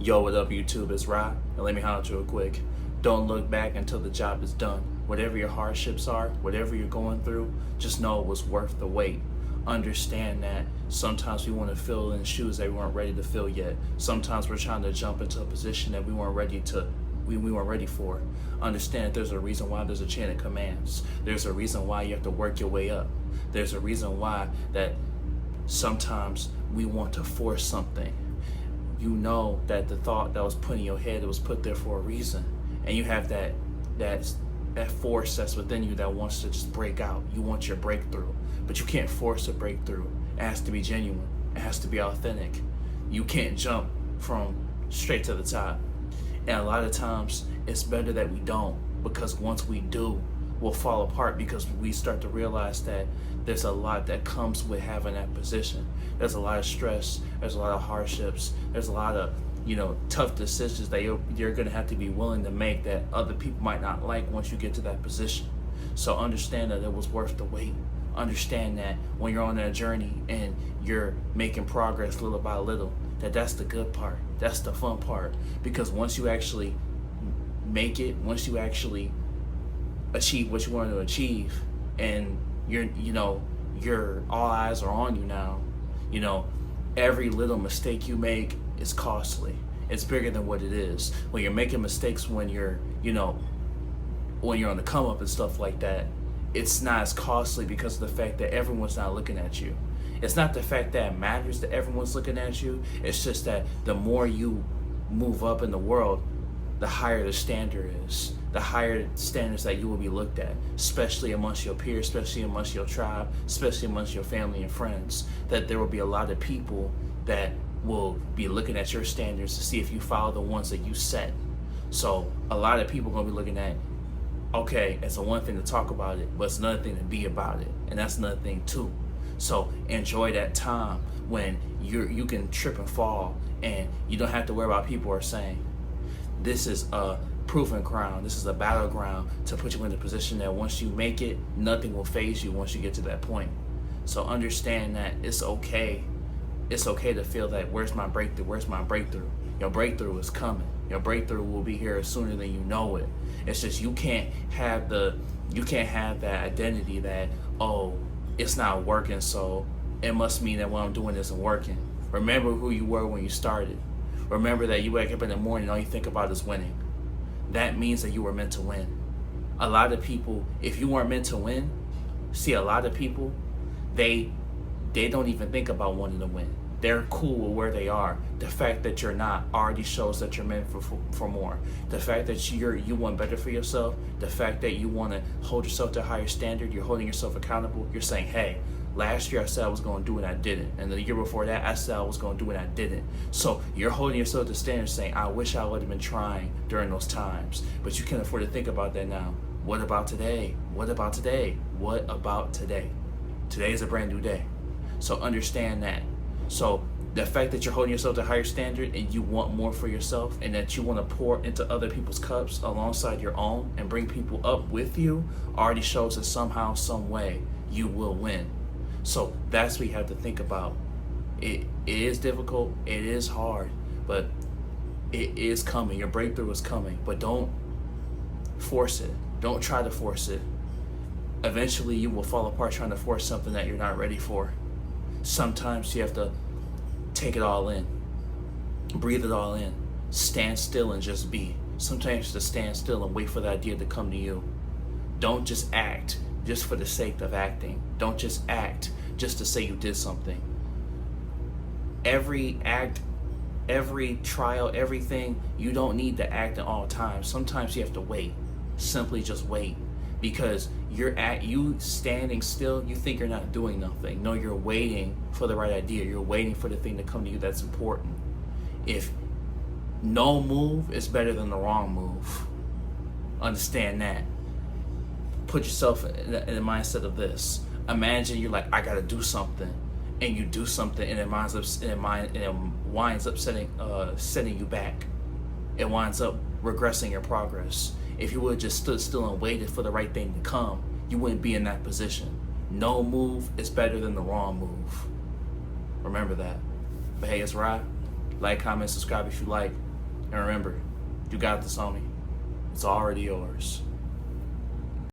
Yo, what up YouTube, it's Ra, and let me holler at you real quick. Don't look back until the job is done. Whatever your hardships are, whatever you're going through, just know it was worth the wait. Understand that sometimes we want to fill in shoes that we weren't ready to fill yet. Sometimes we're trying to jump into a position that we weren't ready for. Understand that there's a reason why there's a chain of commands. There's a reason why you have to work your way up. There's a reason why that sometimes we want to force something. You know that the thought that was put in your head, it was put there for a reason, and you have that force that's within you that wants to just break out. You want your breakthrough, but you can't force a breakthrough. It has to be genuine. It has to be authentic. You can't jump from straight to the top. And a lot of times it's better that we don't, because once we do, we'll fall apart because we start to realize that there's a lot that comes with having that position. There's a lot of stress, there's a lot of hardships, there's a lot of tough decisions that you're gonna have to be willing to make that other people might not like once you get to that position. So understand that it was worth the wait. Understand that when you're on that journey and you're making progress little by little, that's the good part, that's the fun part. Because once you actually make it, once you actually achieve what you want to achieve, and you're all eyes are on you now. Every little mistake you make is costly. It's bigger than what it is. When you're making mistakes, when you're on the come up and stuff like that, it's not as costly because of the fact that everyone's not looking at you. It's not the fact that it matters that everyone's looking at you. It's just that the more you move up in the world, the higher the standard is, the higher standards that you will be looked at, especially amongst your peers, especially amongst your tribe, especially amongst your family and friends, that there will be a lot of people that will be looking at your standards to see if you follow the ones that you set. So a lot of people are going to be looking at, okay, it's a one thing to talk about it, but it's another thing to be about it, and that's another thing too. So enjoy that time when you can trip and fall and you don't have to worry about people are saying. This is a proving ground. This is a battleground to put you in the position that once you make it, nothing will faze you once you get to that point. So understand that it's okay. It's okay to feel that, where's my breakthrough? Where's my breakthrough? Your breakthrough is coming. Your breakthrough will be here sooner than you know it. It's just you can't have that identity that, oh, it's not working, so it must mean that what I'm doing isn't working. Remember who you were when you started. Remember that you wake up in the morning, all you think about is winning. That means that you were meant to win. A lot of people, if you weren't meant to win, see, a lot of people, they don't even think about wanting to win. They're cool with where they are. The fact that you're not already shows that you're meant for more. The fact that you want better for yourself, the fact that you want to hold yourself to a higher standard, you're holding yourself accountable. You're saying, hey, last year I said I was going to do it and I didn't. And the year before that I said I was going to do it and I didn't. So you're holding yourself to standard saying, I wish I would have been trying during those times. But you can't afford to think about that now. What about today? What about today? What about today? Today is a brand new day. So understand that. So the fact that you're holding yourself to a higher standard and you want more for yourself and that you want to pour into other people's cups alongside your own and bring people up with you already shows that somehow, some way you will win. So that's what you have to think about. It is difficult, it is hard, but it is coming. Your breakthrough is coming, but don't force it. Don't try to force it. Eventually you will fall apart trying to force something that you're not ready for. Sometimes you have to take it all in, breathe it all in, stand still and just be. Sometimes you have to stand still and wait for the idea to come to you. Don't just act just for the sake of acting. Don't just act just to say you did something. Every act, every trial, everything, you don't need to act at all times. Sometimes you have to wait. Simply just wait. Because you standing still, you think you're not doing nothing. No, you're waiting for the right idea. You're waiting for the thing to come to you that's important. If no move is better than the wrong move, understand that. Put yourself in the mindset of this. Imagine you're like, I gotta do something, and you do something, and it winds up setting you back. It winds up regressing your progress. If you would have just stood still and waited for the right thing to come, you wouldn't be in that position. No move is better than the wrong move. Remember that. But hey, it's Rod. Like, comment, subscribe if you like. And remember, you got this, homie. It's already yours.